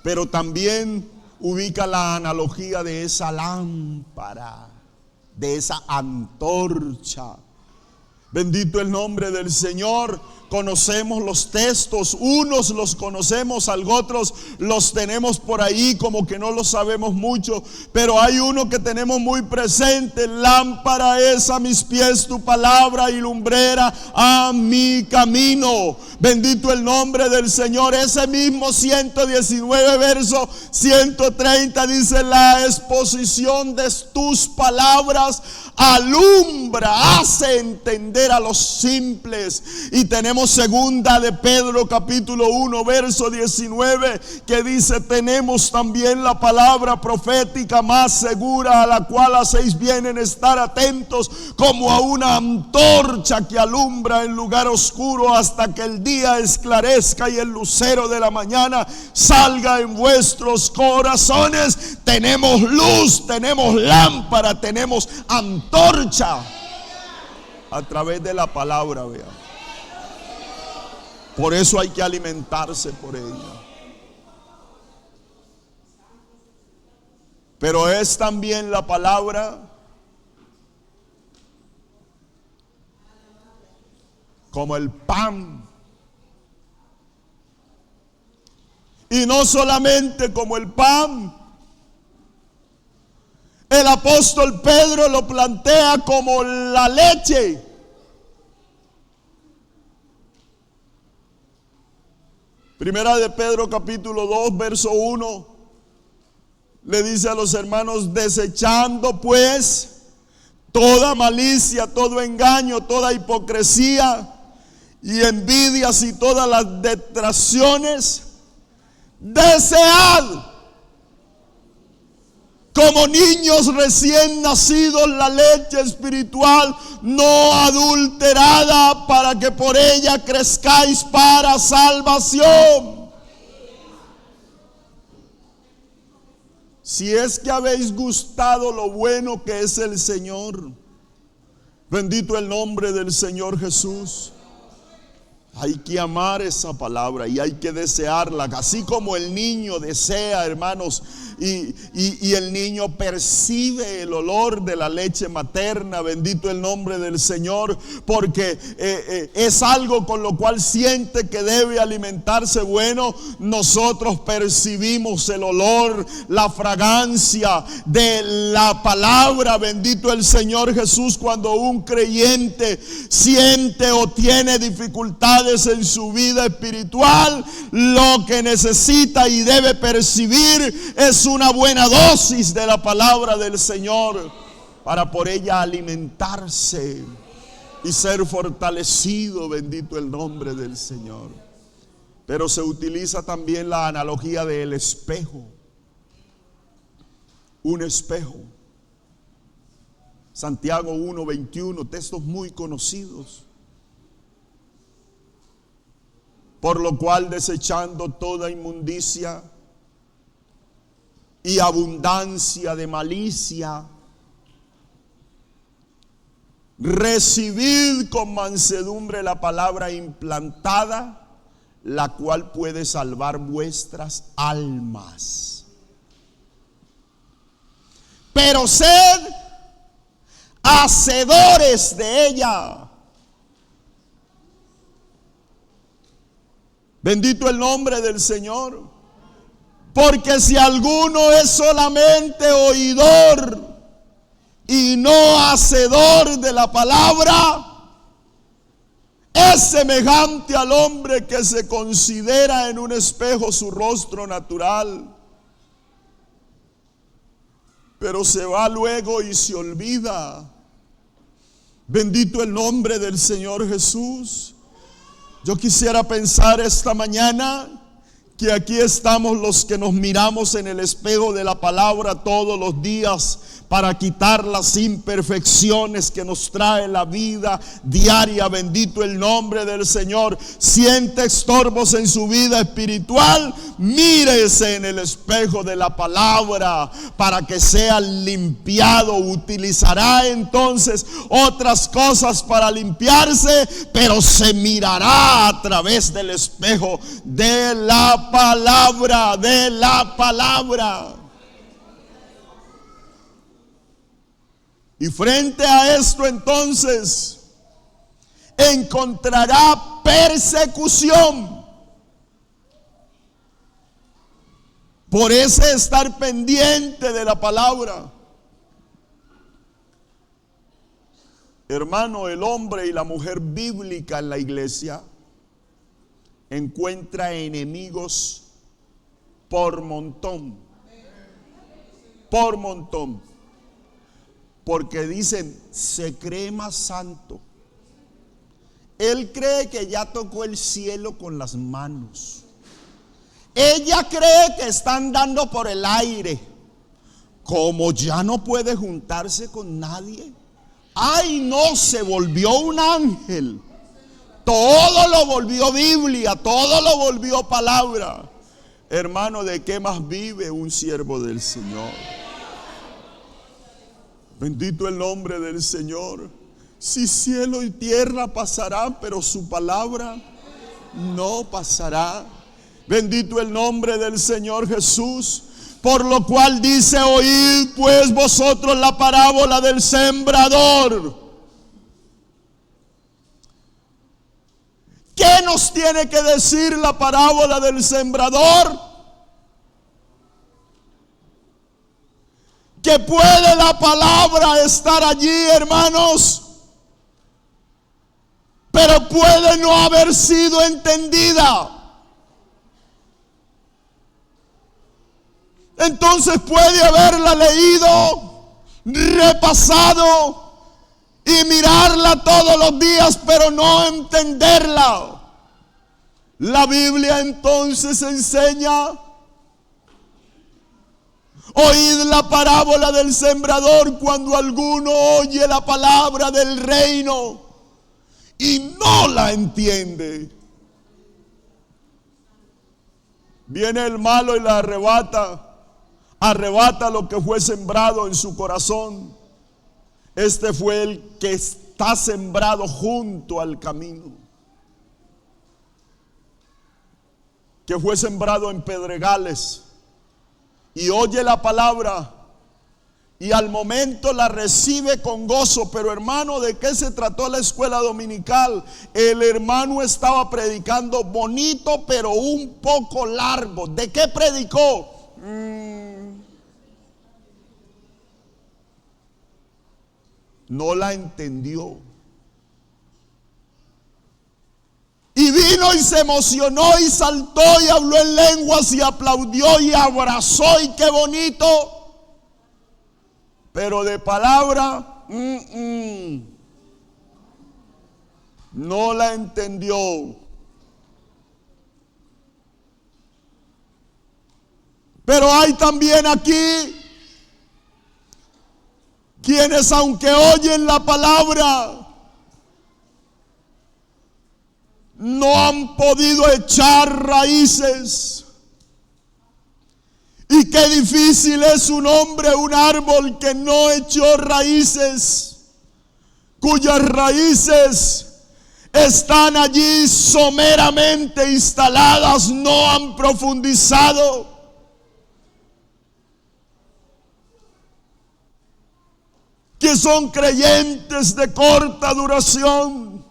pero también ubica la analogía de esa lámpara, de esa antorcha. Bendito el nombre del Señor. Conocemos los textos, unos los conocemos, otros los tenemos por ahí como que no los sabemos mucho, pero hay uno que tenemos muy presente: lámpara es a mis pies tu palabra y lumbrera a mi camino. Bendito el nombre del Señor. Ese mismo 119 verso 130 dice: la exposición de tus palabras alumbra, hace entender a los simples. Y tenemos segunda de Pedro capítulo 1 verso 19 que dice: tenemos también la palabra profética más segura, a la cual hacéis bien en estar atentos, como a una antorcha que alumbra en lugar oscuro hasta que el día esclarezca y el lucero de la mañana salga en vuestros corazones. Tenemos luz, tenemos lámpara, tenemos antorcha a través de la palabra, vea. Por eso hay que alimentarse por ella. Pero es también la palabra como el pan. Y no solamente como el pan. El apóstol Pedro lo plantea como la leche. Primera de Pedro capítulo 2 verso 1 le dice a los hermanos: desechando pues toda malicia, todo engaño, toda hipocresía y envidias y todas las detracciones, desead como niños recién nacidos la leche espiritual no adulterada, para que por ella crezcáis para salvación. Si es que habéis gustado lo bueno que es el Señor, bendito el nombre del Señor Jesús. Hay que amar esa palabra y hay que desearla, así como el niño desea, hermanos, y el niño percibe el olor de la leche materna. Bendito el nombre del Señor, porque es algo con lo cual siente que debe alimentarse. Bueno, nosotros percibimos el olor, la fragancia de la palabra. Bendito el Señor Jesús. Cuando un creyente siente o tiene dificultades en su vida espiritual, lo que necesita y debe percibir es una buena dosis de la palabra del Señor, para por ella alimentarse y ser fortalecido. Bendito el nombre del Señor. Pero se utiliza también la analogía del espejo. Un espejo. Santiago 1:21, textos muy conocidos. Por lo cual, desechando toda inmundicia y abundancia de malicia, recibid con mansedumbre la palabra implantada, la cual puede salvar vuestras almas. Pero sed hacedores de ella. Bendito el nombre del Señor. Porque si alguno es solamente oidor y no hacedor de la palabra, es semejante al hombre que se considera en un espejo su rostro natural, pero se va luego y se olvida. Bendito el nombre del Señor Jesús. Yo quisiera pensar esta mañana que aquí estamos los que nos miramos en el espejo de la palabra todos los días para quitar las imperfecciones que nos trae la vida diaria. Bendito el nombre del Señor. Siente estorbos en su vida espiritual, mírese en el espejo de la palabra para que sea limpiado. Utilizará entonces otras cosas para limpiarse, pero se mirará a través del espejo de la palabra, de la palabra. Y frente a esto entonces encontrará persecución por ese estar pendiente de la palabra. Hermano, el hombre y la mujer bíblica en la iglesia encuentra enemigos por montón. Por montón. Porque dicen, se cree más santo. Él cree que ya tocó el cielo con las manos. Ella cree que está andando por el aire. Como ya no puede juntarse con nadie. Ay, no, se volvió un ángel. Todo lo volvió Biblia, todo lo volvió palabra. Hermano, ¿de qué más vive un siervo del Señor? Bendito el nombre del Señor. Si cielo y tierra pasarán, pero su palabra no pasará. Bendito el nombre del Señor Jesús. Por lo cual dice, oíd pues vosotros la parábola del sembrador. ¿Qué nos tiene que decir la parábola del sembrador? Que puede la palabra estar allí, hermanos, pero puede no haber sido entendida. Entonces puede haberla leído, repasado y mirarla todos los días, pero no entenderla. La Biblia entonces enseña: oíd la parábola del sembrador cuando alguno oye la palabra del reino y no la entiende. Viene el malo y la arrebata lo que fue sembrado en su corazón. Este fue el que está sembrado junto al camino, que fue sembrado en pedregales. Y oye la palabra y al momento la recibe con gozo. Pero hermano, ¿de qué se trató la escuela dominical? El hermano estaba predicando bonito, pero un poco largo. ¿De qué predicó? No la entendió. Y vino y se emocionó y saltó y habló en lenguas y aplaudió y abrazó y qué bonito. Pero de palabra, no la entendió. Pero hay también aquí quienes, aunque oyen la palabra, no han podido echar raíces. Y qué difícil es un hombre, un árbol que no echó raíces, cuyas raíces están allí someramente instaladas, no han profundizado. Que son creyentes de corta duración.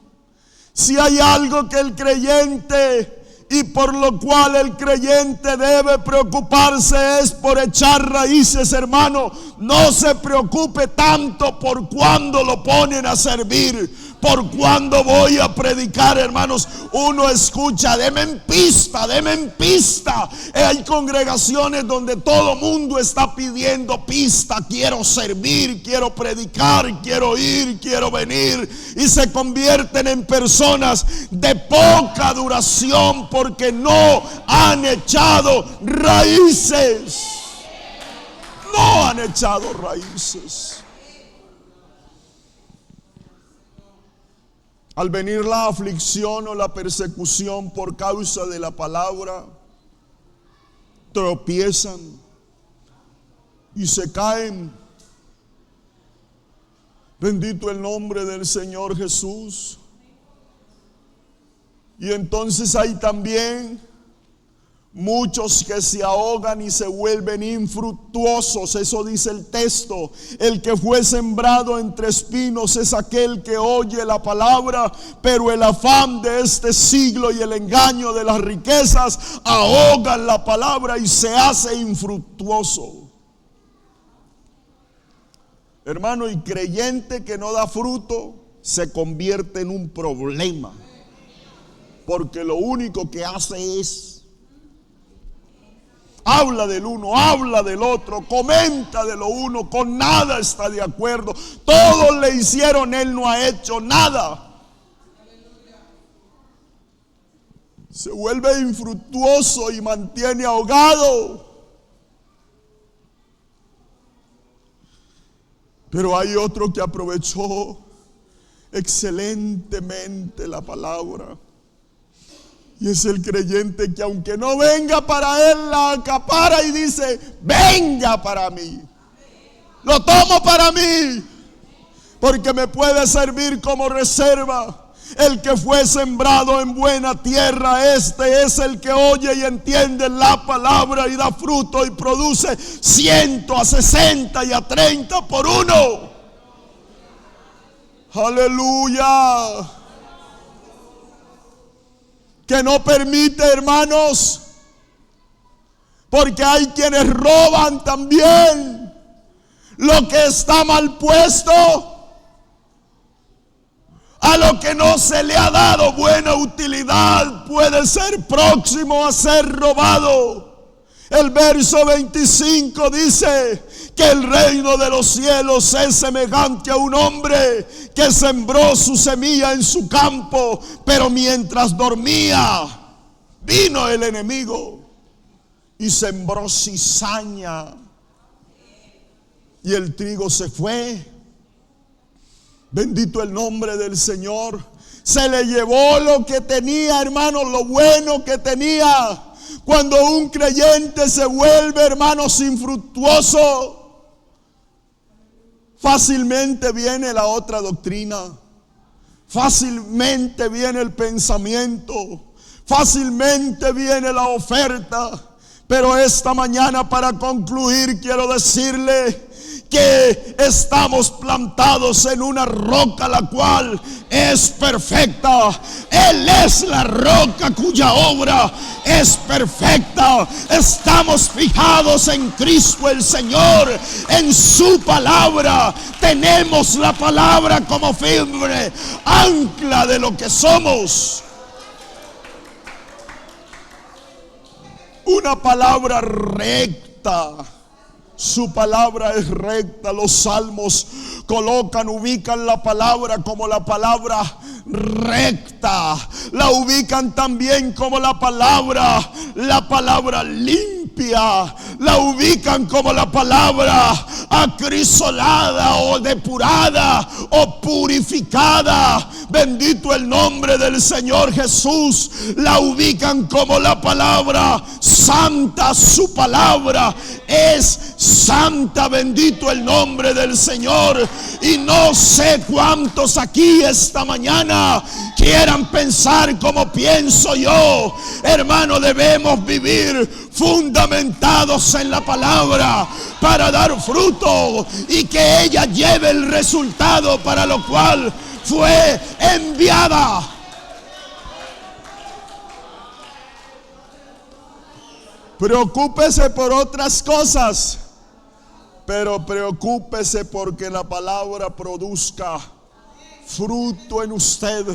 Si hay algo que el creyente y por lo cual el creyente debe preocuparse es por echar raíces, hermano. No se preocupe tanto por cuándo lo ponen a servir, por cuándo voy a predicar, hermanos. Uno escucha, deme en pista, deme en pista. Hay congregaciones donde todo mundo está pidiendo pista. Quiero servir, quiero predicar, quiero ir, quiero venir. Y se convierten en personas de poca duración porque no han echado raíces. No han echado raíces. Al venir la aflicción o la persecución por causa de la palabra, tropiezan y se caen. Bendito el nombre del Señor Jesús. Y entonces hay también Muchos que se ahogan y se vuelven infructuosos, eso dice el texto. El que fue sembrado entre espinos es aquel que oye la palabra, pero el afán de este siglo y el engaño de las riquezas ahogan la palabra y se hace infructuoso. Hermano, y creyente que no da fruto se convierte en un problema, porque lo único que hace es habla del uno, habla del otro, comenta de lo uno, con nada está de acuerdo. Todos le hicieron, él no ha hecho nada. Se vuelve infructuoso y mantiene ahogado. Pero hay otro que aprovechó excelentemente la palabra. Y es el creyente que aunque no venga para él, la acapara y dice: venga para mí, lo tomo para mí, porque me puede servir como reserva. El que fue sembrado en buena tierra, este es el que oye y entiende la palabra y da fruto y produce 100, a 60 y a 30 por uno. Aleluya. Que no permite, hermanos, porque hay quienes roban también lo que está mal puesto, a lo que no se le ha dado buena utilidad puede ser próximo a ser robado. El verso 25 dice que el reino de los cielos es semejante a un hombre que sembró su semilla en su campo, pero mientras dormía vino el enemigo y sembró cizaña y el trigo se fue. Bendito el nombre del Señor. Se le llevó lo que tenía, hermanos, lo bueno que tenía. Cuando un creyente se vuelve, hermanos, infructuoso, fácilmente viene la otra doctrina, fácilmente viene el pensamiento, fácilmente viene la oferta. Pero esta mañana, para concluir, quiero decirle que estamos plantados en una roca la cual es perfecta. Él es la roca cuya obra es perfecta. Estamos fijados en Cristo el Señor, en su palabra. Tenemos la palabra como firme ancla de lo que somos. Una palabra recta. Su palabra es recta. Los salmos ubican la palabra como la palabra recta. La ubican también como la palabra limpia. La ubican como la palabra acrisolada o depurada o purificada. Bendito el nombre del Señor Jesús. La ubican como la palabra santa. Su palabra es santa. Bendito el nombre del Señor. Y no sé cuántos aquí esta mañana quieran pensar como pienso yo. Hermano, debemos vivir fundamentados en la palabra para dar fruto y que ella lleve el resultado para lo cual fue enviada. Preocúpese por otras cosas, pero preocúpese porque la palabra produzca fruto en usted.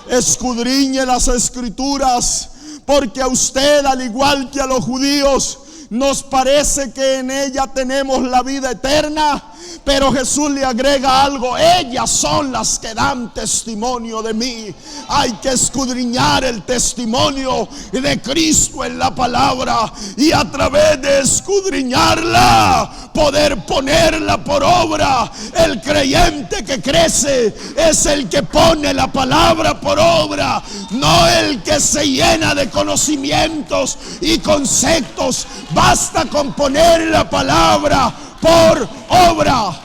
Escudriñe las escrituras, porque a usted, al igual que a los judíos, nos parece que en ella tenemos la vida eterna, pero Jesús le agrega algo: ellas son las que dan testimonio de mí. Hay que escudriñar el testimonio de Cristo en la palabra, y a través de escudriñarla poder ponerla por obra. El creyente que crece es el que pone la palabra por obra, no el que se llena de conocimientos y conceptos. Basta con poner la palabra por obra.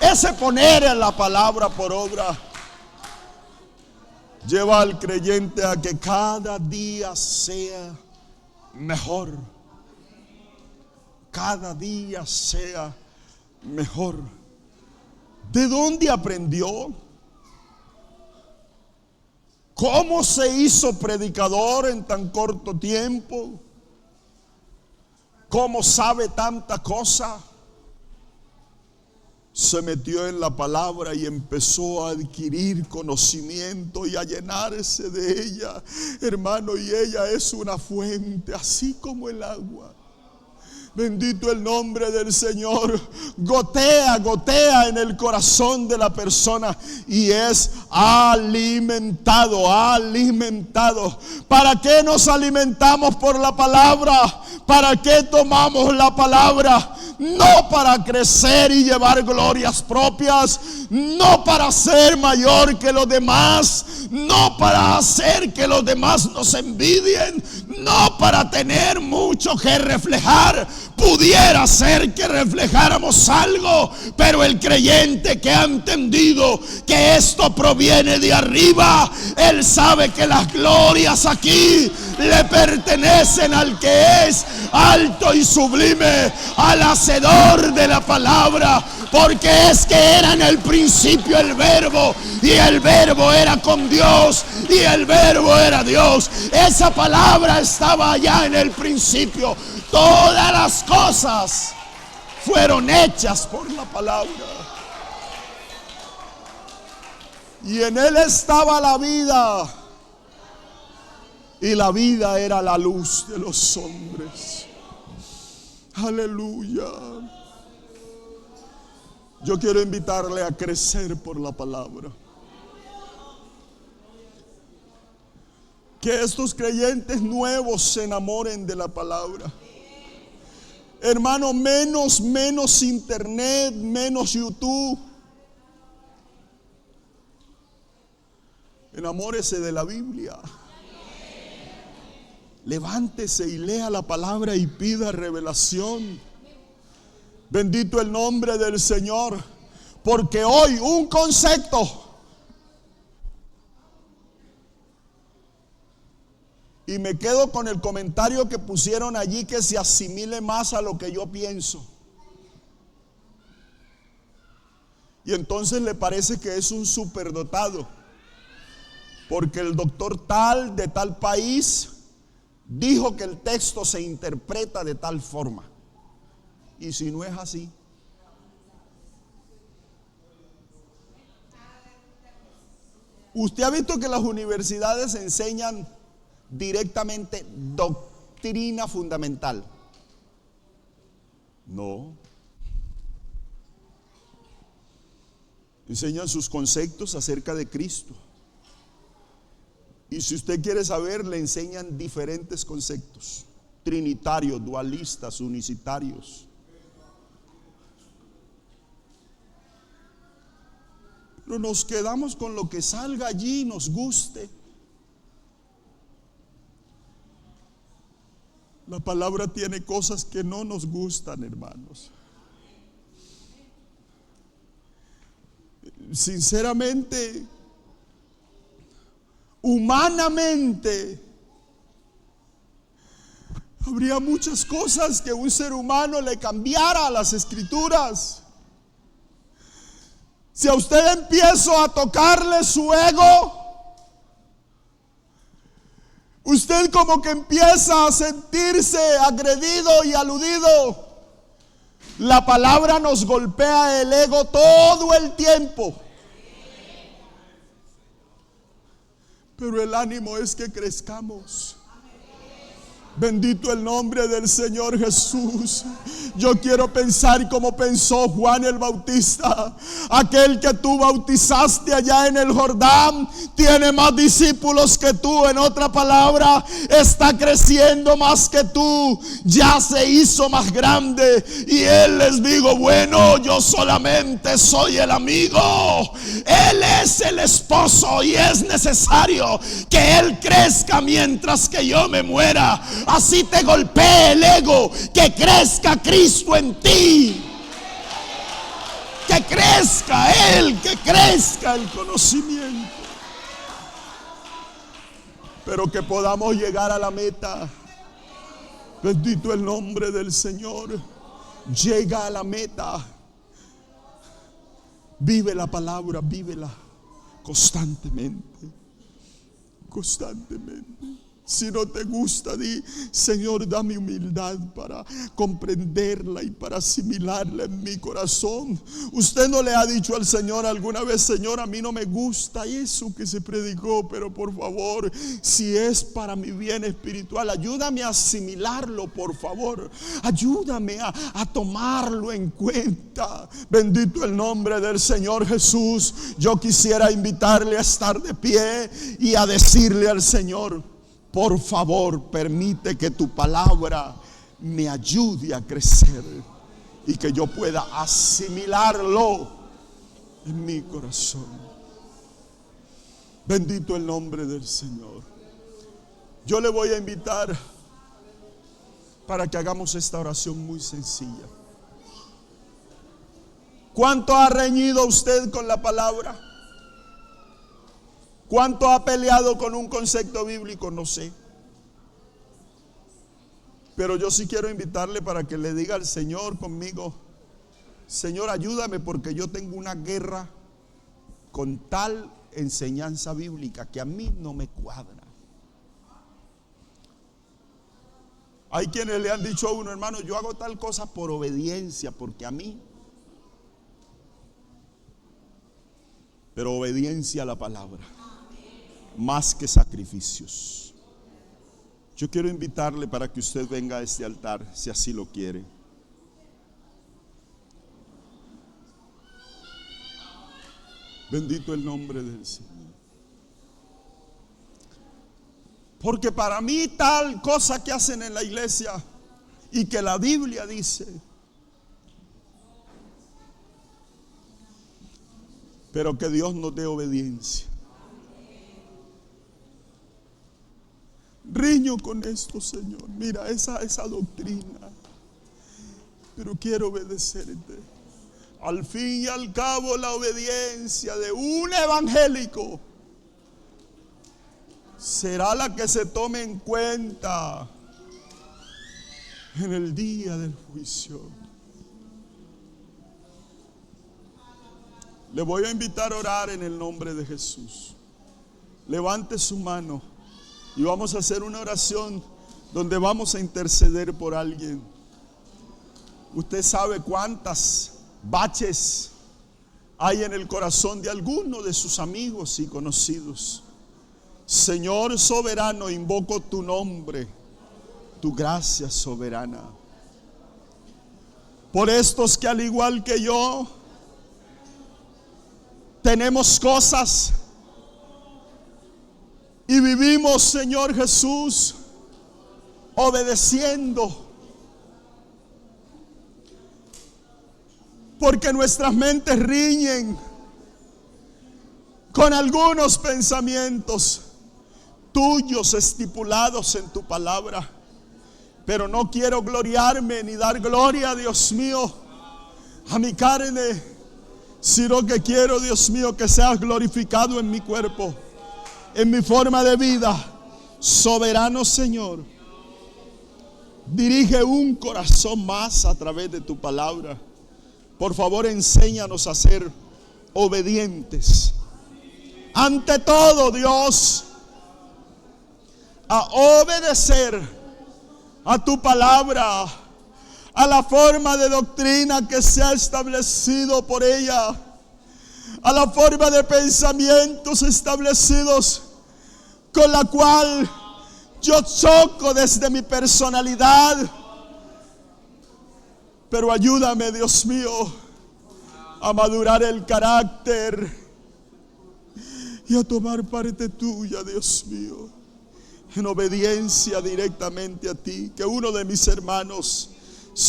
Ese poner la palabra por obra lleva al creyente a que cada día sea mejor. Cada día sea mejor. ¿De dónde aprendió? ¿Cómo se hizo predicador en tan corto tiempo? ¿Cómo sabe tanta cosa? Se metió en la palabra y empezó a adquirir conocimiento y a llenarse de ella, hermano, y ella es una fuente, así como el agua. Bendito el nombre del Señor. Gotea, gotea en el corazón de la persona y es alimentado, alimentado. ¿Para qué nos alimentamos por la palabra? ¿Para qué tomamos la palabra? No para crecer y llevar glorias propias, no para ser mayor que los demás, no para hacer que los demás nos envidien, no para tener mucho que reflejar. Pudiera ser que reflejáramos algo, pero el creyente que ha entendido que esto proviene de arriba, él sabe que las glorias aquí le pertenecen al que es alto y sublime, al hacedor de la palabra, porque es que era en el principio el verbo, y el verbo era con Dios, y el verbo era Dios. Esa palabra estaba allá en el principio. Todas las cosas fueron hechas por la palabra. Y en él estaba la vida, y la vida era la luz de los hombres. Aleluya. Yo quiero invitarle a crecer por la palabra. Que estos creyentes nuevos se enamoren de la palabra. Hermano, menos internet, menos YouTube. Enamórese de la Biblia. Levántese y lea la palabra y pida revelación. Bendito el nombre del Señor. Porque hoy un concepto, y me quedo con el comentario que pusieron allí, que se asimile más a lo que yo pienso. Y entonces le parece que es un superdotado, porque el doctor tal de tal país dijo que el texto se interpreta de tal forma. Y si no es así, usted ha visto que las universidades enseñan directamente doctrina fundamental. No. Enseñan sus conceptos acerca de Cristo. Y si usted quiere saber, le enseñan diferentes conceptos: trinitarios, dualistas, unicitarios. Pero nos quedamos con lo que salga allí y nos guste. La palabra tiene cosas que no nos gustan, hermanos. Sinceramente, humanamente, habría muchas cosas que un ser humano le cambiara a las Escrituras. Si a usted empiezo a tocarle su ego, usted como que empieza a sentirse agredido y aludido. La palabra nos golpea el ego todo el tiempo. Pero el ánimo es que crezcamos. Bendito el nombre del Señor Jesús. Yo quiero pensar como pensó Juan el Bautista. Aquel que tú bautizaste allá en el Jordán tiene más discípulos que tú. En otra palabra, está creciendo más que tú. Ya se hizo más grande. Y él les digo, bueno, yo solamente soy el amigo. Él es el esposo y es necesario que él crezca mientras que yo me muera. Así te golpee el ego, que crezca Cristo en ti, que crezca Él, que crezca el conocimiento. pero que podamos llegar a la meta. Bendito el nombre del Señor. Llega a la meta. Vive la palabra, vívela constantemente. Constantemente. Si no te gusta, di: Señor, dame humildad para comprenderla y para asimilarla en mi corazón. Usted no le ha dicho al Señor alguna vez: Señor, a mí no me gusta eso que se predicó, pero por favor, si es para mi bien espiritual, ayúdame a asimilarlo, por favor. Ayúdame a tomarlo en cuenta. Bendito el nombre del Señor Jesús. Yo quisiera invitarle a estar de pie y a decirle al Señor: por favor, permite que tu palabra me ayude a crecer y que yo pueda asimilarlo en mi corazón. Bendito el nombre del Señor. Yo le voy a invitar para que hagamos esta oración muy sencilla. ¿Cuánto ha reñido usted con la palabra? ¿Cuánto ha peleado con un concepto bíblico? No sé. Pero yo sí quiero invitarle para que le diga al Señor conmigo: Señor, ayúdame, porque yo tengo una guerra con tal enseñanza bíblica que a mí no me cuadra. Hay quienes le han dicho a uno: hermano, yo hago tal cosa por obediencia, porque a mí. Pero obediencia a la palabra, más que sacrificios. Yo quiero invitarle para que usted venga a este altar, si así lo quiere. Bendito el nombre del Señor. Porque para mí tal cosa que hacen en la iglesia y que la Biblia dice, pero que Dios nos dé obediencia. Riño con esto, Señor. Mira esa doctrina, pero quiero obedecerte. Al fin y al cabo, la obediencia de un evangélico será la que se tome en cuenta en el día del juicio. Le voy a invitar a orar en el nombre de Jesús. Levante su mano y vamos a hacer una oración donde vamos a interceder por alguien. Usted sabe cuántas baches hay en el corazón de alguno de sus amigos y conocidos. Señor soberano, invoco tu nombre, tu gracia soberana, por estos que al igual que yo tenemos cosas y vivimos, Señor Jesús, obedeciendo, porque nuestras mentes riñen con algunos pensamientos tuyos estipulados en tu palabra. Pero no quiero gloriarme ni dar gloria, Dios mío, a mi carne, sino que quiero, Dios mío, que seas glorificado en mi cuerpo, en mi forma de vida. Soberano Señor, dirige un corazón más a través de tu palabra. Por favor, enséñanos a ser obedientes. Ante todo, Dios, a obedecer a tu palabra, a la forma de doctrina que se ha establecido por ella, a la forma de pensamientos establecidos con la cual yo choco desde mi personalidad. Pero ayúdame, Dios mío, a madurar el carácter y a tomar parte tuya, Dios mío, en obediencia directamente a ti. Que uno de mis hermanos,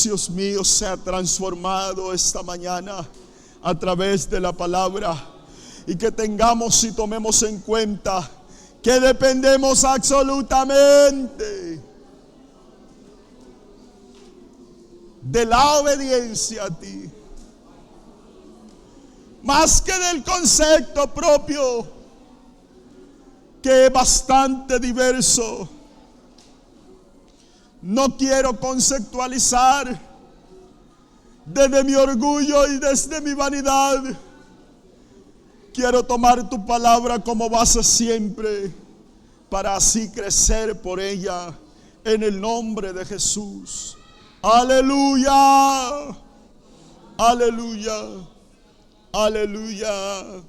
Dios mío, sea transformado esta mañana a través de la palabra, y que tengamos y tomemos en cuenta que dependemos absolutamente de la obediencia a ti, más que del concepto propio que es bastante diverso. No quiero conceptualizar desde mi orgullo y desde mi vanidad. Quiero tomar tu palabra como base siempre, para así crecer por ella, en el nombre de Jesús. Aleluya, aleluya, aleluya.